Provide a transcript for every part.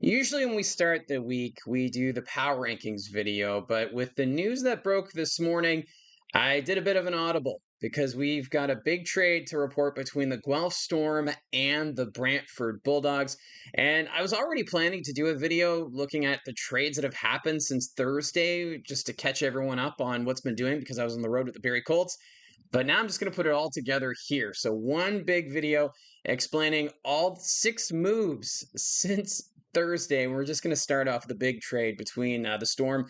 Usually, when we start the week, we do the power rankings video, but with the news that broke this morning, I did a bit of an audible because we've got a big trade to report between the Guelph Storm and the Brantford Bulldogs. And I was already planning to do a video looking at the trades that have happened since Thursday, just to catch everyone up on what's been doing because I was on the road with the Barrie Colts. But now I'm just going to put it all together here. So, one big video explaining all six moves since Thursday. We're just going to start off the big trade between the Storm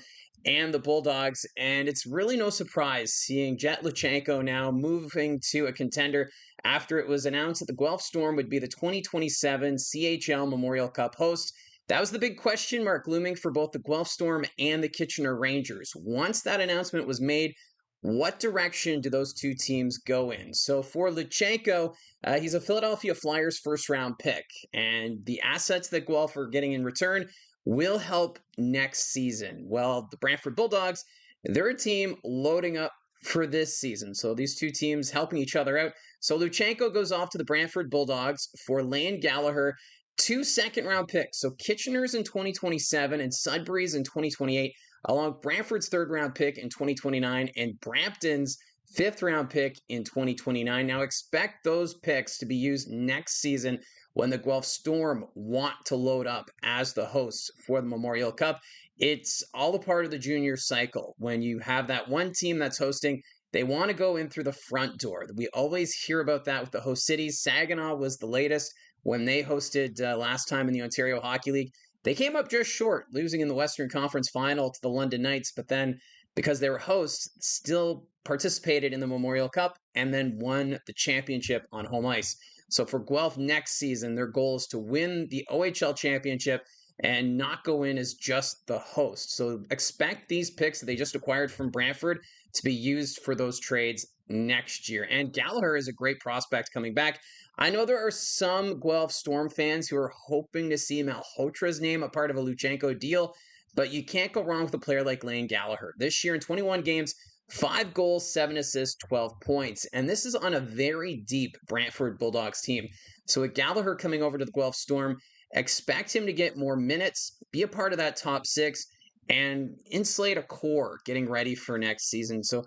and the Bulldogs. And it's really no surprise seeing Jett Luchenko now moving to a contender after it was announced that the Guelph Storm would be the 2027 CHL Memorial Cup host. That was the big question mark looming for both the Guelph Storm and the Kitchener Rangers. Once that announcement was made, what direction do those two teams go in? So for Luchanko, he's a Philadelphia Flyers first round pick, and the assets that Guelph are getting in return will help next season. Well, the Brantford Bulldogs, they're a team loading up for this season. So these two teams helping each other out. So Luchanko goes off to the Brantford Bulldogs for Layne Gallacher, two second-round picks. So Kitchener's in 2027 and Sudbury's in 2028, along with Brantford's third-round pick in 2029 and Brampton's fifth-round pick in 2029. Now expect those picks to be used next season when the Guelph Storm want to load up as the hosts for the Memorial Cup. It's all a part of the junior cycle. When you have that one team that's hosting, they want to go in through the front door. We always hear about that with the host cities. Saginaw was the latest when they hosted last time in the Ontario Hockey League. They came up just short, losing in the Western Conference Final to the London Knights, but then because they were hosts, still participated in the Memorial Cup and then won the championship on home ice. So for Guelph next season, their goal is to win the OHL championship and not go in as just the host. So expect these picks that they just acquired from Brantford to be used for those trades next year. And Gallacher is a great prospect coming back. I know there are some Guelph Storm fans who are hoping to see Malhotra's name a part of a Luchanko deal, but you can't go wrong with a player like Layne Gallacher. This year in 21 games, 5 goals, 7 assists, 12 points. And this is on a very deep Brantford Bulldogs team. So with Gallacher coming over to the Guelph Storm, expect him to get more minutes, be a part of that top six, and insulate a core getting ready for next season. So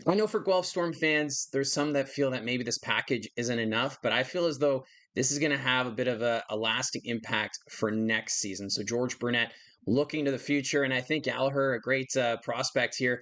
I know for Guelph Storm fans, there's some that feel that maybe this package isn't enough, but I feel as though this is going to have a bit of a lasting impact for next season. So George Burnett looking to the future, and I think Gallacher, a great prospect here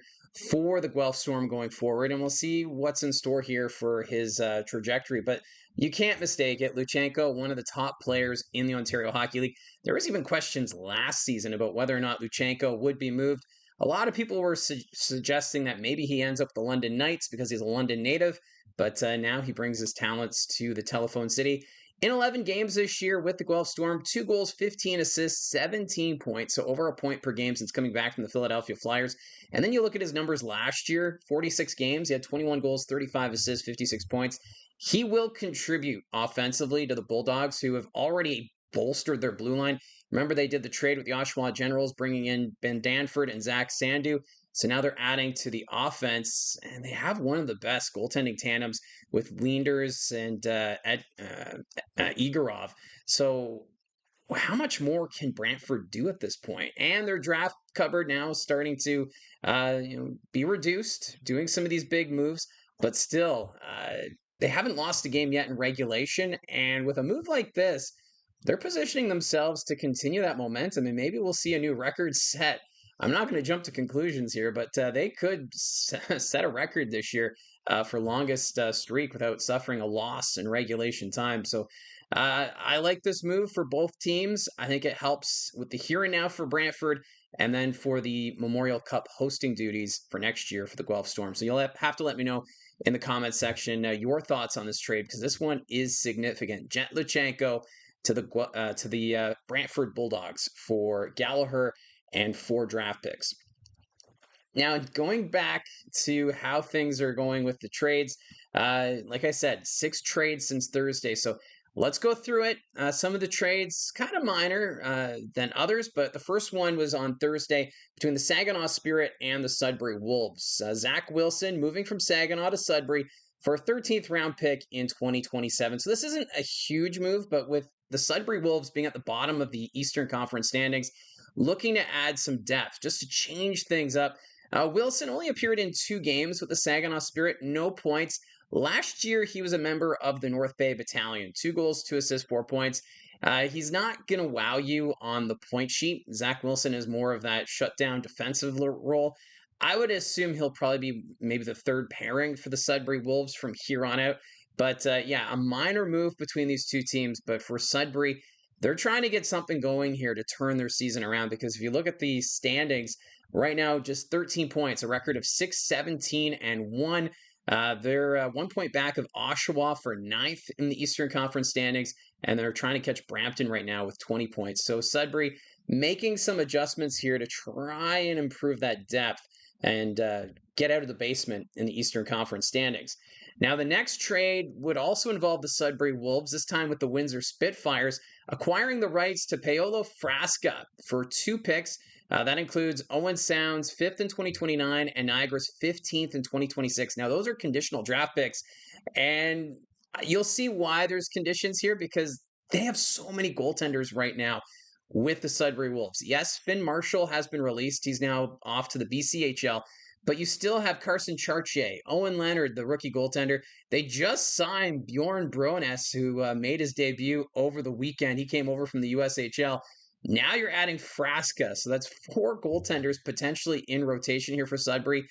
for the Guelph Storm going forward, and we'll see what's in store here for his trajectory. But you can't mistake it. Luchanko, one of the top players in the Ontario Hockey League. There was even questions last season about whether or not Luchanko would be moved. A lot of people were suggesting that maybe he ends up the London Knights because he's a London native, but now he brings his talents to the Telephone City. In 11 games this year with the Guelph Storm, 2 goals, 15 assists, 17 points, so over a point per game since coming back from the Philadelphia Flyers. And then you look at his numbers last year, 46 games, he had 21 goals, 35 assists, 56 points. He will contribute offensively to the Bulldogs, who have already bolstered their blue line. Remember, they did the trade with the Oshawa Generals, bringing in Ben Danford and Zach Sandu. So now they're adding to the offense, and they have one of the best goaltending tandems with Leenders and Igorov. So how much more can Brantford do at this point? And their draft cupboard now is starting to be reduced, doing some of these big moves, but still, they haven't lost a game yet in regulation. And with a move like this, they're positioning themselves to continue that momentum, and maybe we'll see a new record set. I'm not going to jump to conclusions here, but they could set a record this year for longest streak without suffering a loss in regulation time. So I like this move for both teams. I think it helps with the here and now for Brantford, and then for the Memorial Cup hosting duties for next year for the Guelph Storm. So you'll have to let me know in the comment section your thoughts on this trade, because this one is significant. Jett Luchenko to the Brantford Bulldogs for Gallacher and 4 draft picks. Now, going back to how things are going with the trades, like I said, 6 trades since Thursday. So let's go through it. Some of the trades kind of minor than others, but the first one was on Thursday between the Saginaw Spirit and the Sudbury Wolves. Zach Wilson moving from Saginaw to Sudbury for a 13th round pick in 2027. So this isn't a huge move, but with the Sudbury Wolves being at the bottom of the Eastern Conference standings, looking to add some depth just to change things up. Wilson only appeared in 2 games with the Saginaw Spirit, no points. Last year, he was a member of the North Bay Battalion. 2 goals, 2 assists, 4 points. He's not going to wow you on the point sheet. Zach Wilson is more of that shutdown defensive role. I would assume he'll probably be maybe the third pairing for the Sudbury Wolves from here on out. But yeah, a minor move between these two teams. But for Sudbury, they're trying to get something going here to turn their season around. Because if you look at the standings right now, just 13 points, a record of 6-17-1. They're 1 point back of Oshawa for 9th in the Eastern Conference standings, and they're trying to catch Brampton right now with 20 points. So Sudbury making some adjustments here to try and improve that depth and get out of the basement in the Eastern Conference standings. Now, the next trade would also involve the Sudbury Wolves, this time with the Windsor Spitfires, acquiring the rights to Paolo Frasca for 2 picks. That includes Owen Sound's 5th in 2029 and Niagara's 15th in 2026. Now, those are conditional draft picks, and you'll see why there's conditions here because they have so many goaltenders right now with the Sudbury Wolves. Yes, Finn Marshall has been released. He's now off to the BCHL, but you still have Carson Chartier, Owen Leonard, the rookie goaltender. They just signed Bjorn Brones, who made his debut over the weekend. He came over from the USHL. Now you're adding Frasca. So that's 4 goaltenders potentially in rotation here for Sudbury.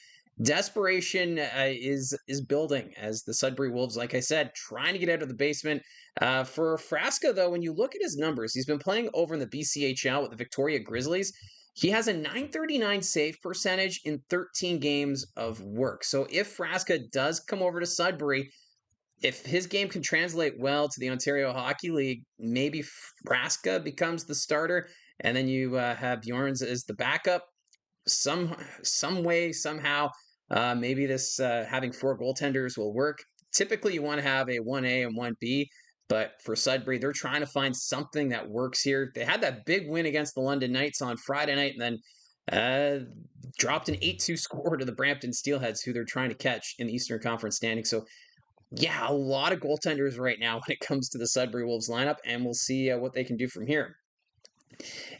Desperation is building as the Sudbury Wolves, like I said, trying to get out of the basement. For Frasca, though, when you look at his numbers, he's been playing over in the BCHL with the Victoria Grizzlies. He has a .939 save percentage in 13 games of work. So if Frasca does come over to Sudbury, if his game can translate well to the Ontario Hockey League, maybe Frasca becomes the starter, and then you have Bjorns as the backup. Some way, somehow, maybe this having 4 goaltenders will work. Typically, you want to have a 1A and 1B, but for Sudbury, they're trying to find something that works here. They had that big win against the London Knights on Friday night, and then dropped an 8-2 score to the Brampton Steelheads, who they're trying to catch in the Eastern Conference standings. So yeah, a lot of goaltenders right now when it comes to the Sudbury Wolves lineup, and we'll see what they can do from here.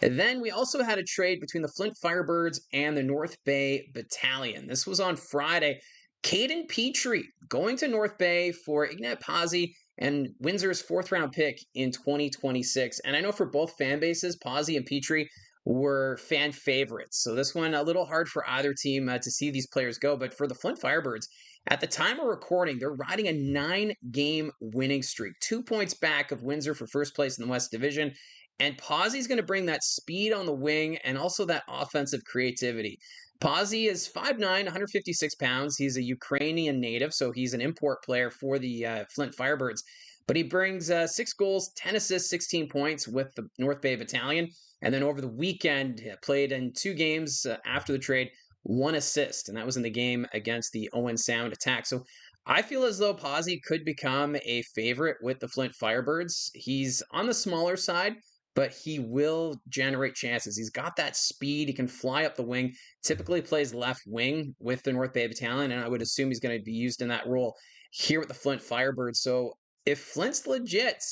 And then we also had a trade between the Flint Firebirds and the North Bay Battalion. This was on Friday. Kaden Pitre going to North Bay for Ihnat Pazii and Windsor's 4th-round pick in 2026. And I know for both fan bases, Pazii and Pitre were fan favorites. So this one, a little hard for either team to see these players go. But for the Flint Firebirds, at the time of recording, they're riding a 9-game winning streak, 2 points back of Windsor for first place in the West Division. And Pazii's going to bring that speed on the wing and also that offensive creativity. Pazii is 5'9", 156 pounds. He's a Ukrainian native, so he's an import player for the Flint Firebirds. But he brings 6 goals, 10 assists, 16 points with the North Bay Battalion. And then over the weekend, played in 2 games after the trade, 1 assist, and that was in the game against the Owen Sound Attack. So I feel as though Pazii could become a favorite with the Flint Firebirds. He's on the smaller side, but he will generate chances. He's got that speed. He can fly up the wing, typically plays left wing with the North Bay Battalion, and I would assume he's going to be used in that role here with the Flint Firebirds. So if Flint's legit,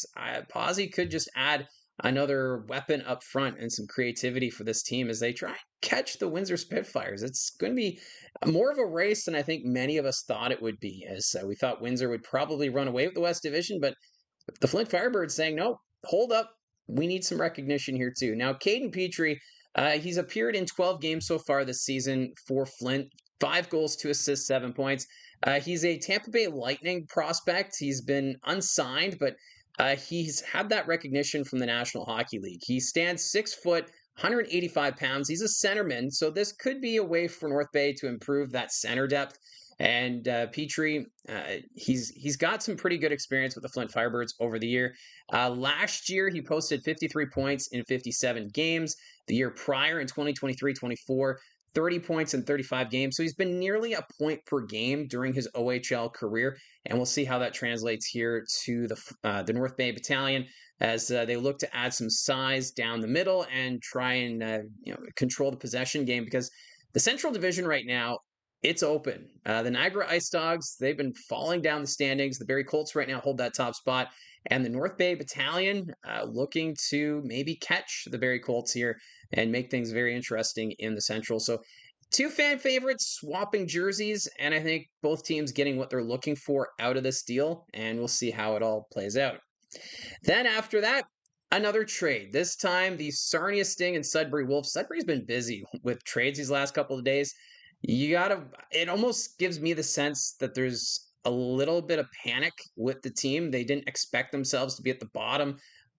Pazii could just add another weapon up front and some creativity for this team as they try and catch the Windsor Spitfires. It's going to be more of a race than I think many of us thought it would be, as we thought Windsor would probably run away with the West Division, but the Flint Firebirds saying, no, hold up, we need some recognition here too. Now, Kaden Pitre, he's appeared in 12 games so far this season for Flint, 5 goals, 2 assists, 7 points. He's a Tampa Bay Lightning prospect. He's been unsigned, but he's had that recognition from the National Hockey League. He stands 6 foot, 185 pounds. He's a centerman, so this could be a way for North Bay to improve that center depth. And Pitre, he's got some pretty good experience with the Flint Firebirds over the year. Last year, he posted 53 points in 57 games. The year prior, in 2023-24, 30 points in 35 games. So he's been nearly a point per game during his OHL career. And we'll see how that translates here to the North Bay Battalion as they look to add some size down the middle and try and control the possession game, because the Central Division right now, it's open. The Niagara Ice Dogs, they've been falling down the standings. The Barrie Colts right now hold that top spot. And the North Bay Battalion looking to maybe catch the Barrie Colts here and make things very interesting in the Central. So, two fan favorites swapping jerseys, and I think both teams getting what they're looking for out of this deal, and we'll see how it all plays out. Then after that, another trade. This time, the Sarnia Sting and Sudbury Wolves. Sudbury's been busy with trades these last couple of days. It almost gives me the sense that there's a little bit of panic with the team. They didn't expect themselves to be at the bottom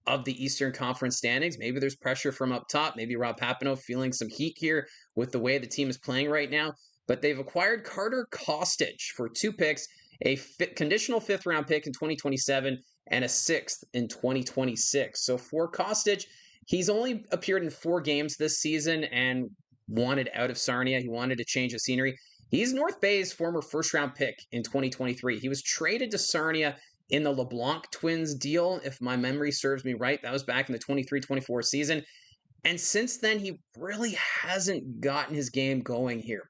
of the Eastern Conference standings. Maybe there's pressure from up top. Maybe Rob Papineau feeling some heat here with the way the team is playing right now. But they've acquired Carter Costic for 2 picks, a conditional 5th round pick in 2027 and a 6th in 2026. So for Costic, he's only appeared in 4 games this season and wanted out of Sarnia. He wanted to change the scenery. He's North Bay's former 1st-round pick in 2023. He was traded to Sarnia in the LeBlanc twins deal, if my memory serves me right. That was back in the 23-24 season. And since then, he really hasn't gotten his game going here.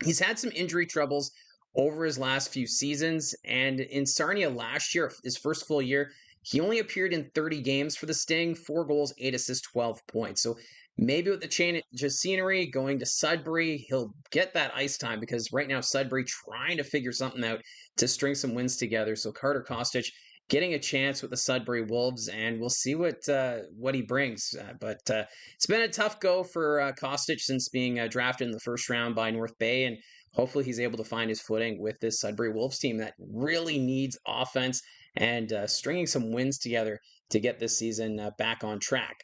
He's had some injury troubles over his last few seasons. And in Sarnia last year, his first full year, he only appeared in 30 games for the Sting, 4 goals, 8 assists, 12 points. So maybe with the change of scenery, going to Sudbury, he'll get that ice time because right now Sudbury trying to figure something out to string some wins together. So Carter Costic getting a chance with the Sudbury Wolves, and we'll see what he brings. But it's been a tough go for Costic since being drafted in the 1st round by North Bay, and hopefully he's able to find his footing with this Sudbury Wolves team that really needs offense and stringing some wins together to get this season back on track.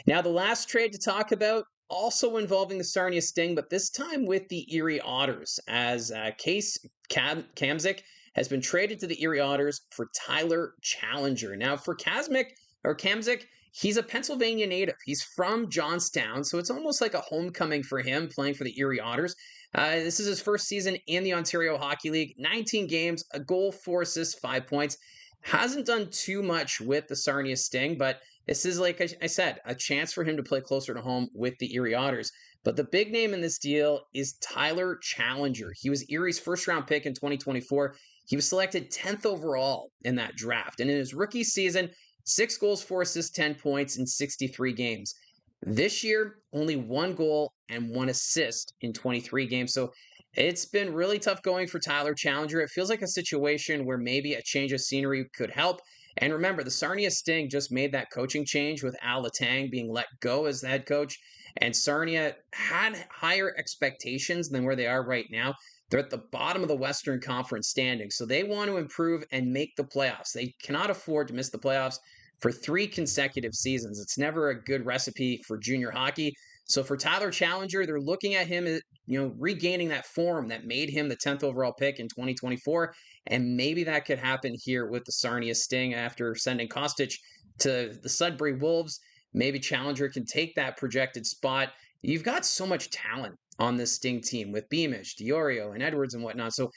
Now, the last trade to talk about, also involving the Sarnia Sting, but this time with the Erie Otters, as Case Kamzik has been traded to the Erie Otters for Tyler Challenger. Now, for Kamzik, he's a Pennsylvania native. He's from Johnstown, so it's almost like a homecoming for him playing for the Erie Otters. This is his first season in the Ontario Hockey League. 19 games, a goal, 4 assists, 5 points. Hasn't done too much with the Sarnia Sting, but this is, like I said, a chance for him to play closer to home with the Erie Otters. But the big name in this deal is Tyler Challenger. He was Erie's 1st-round pick in 2024. He was selected 10th overall in that draft. And in his rookie season, 6 goals, 4 assists, 10 points in 63 games. This year, only 1 goal and 1 assist in 23 games. So it's been really tough going for Tyler Challenger. It feels like a situation where maybe a change of scenery could help. And remember, the Sarnia Sting just made that coaching change with Al Letang being let go as the head coach. And Sarnia had higher expectations than where they are right now. They're at the bottom of the Western Conference standings, so they want to improve and make the playoffs. They cannot afford to miss the playoffs for 3 consecutive seasons. It's never a good recipe for junior hockey. So for Tyler Challenger, they're looking at him, regaining that form that made him the 10th overall pick in 2024, and maybe that could happen here with the Sarnia Sting after sending Costic to the Sudbury Wolves. Maybe Challenger can take that projected spot. You've got so much talent on this Sting team with Beamish, Diorio, and Edwards and whatnot. So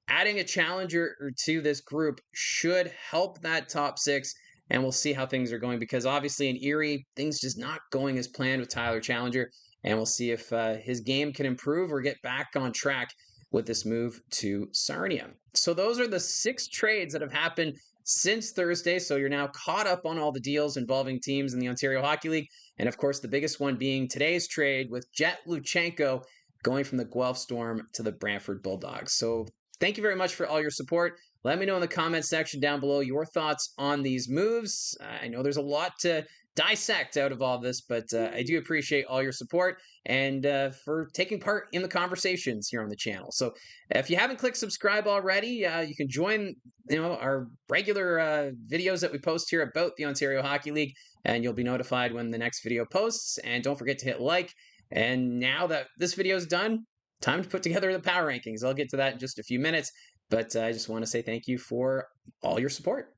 adding a Challenger to this group should help that top 6, and we'll see how things are going because obviously in Erie, things just not going as planned with Tyler Challenger, and we'll see if his game can improve or get back on track with this move to Sarnia. So those are the 6 trades that have happened since Thursday. So you're now caught up on all the deals involving teams in the Ontario Hockey League. And of course, the biggest one being today's trade with Jett Luchenko going from the Guelph Storm to the Brantford Bulldogs. So thank you very much for all your support. Let me know in the comments section down below your thoughts on these moves. I know there's a lot to dissect out of all this, but I do appreciate all your support and for taking part in the conversations here on the channel. So if you haven't clicked subscribe already, you can join our regular videos that we post here about the Ontario Hockey League, and you'll be notified when the next video posts. And don't forget to hit like. And now that this video is done, time to put together the power rankings. I'll get to that in just a few minutes, but I just want to say thank you for all your support.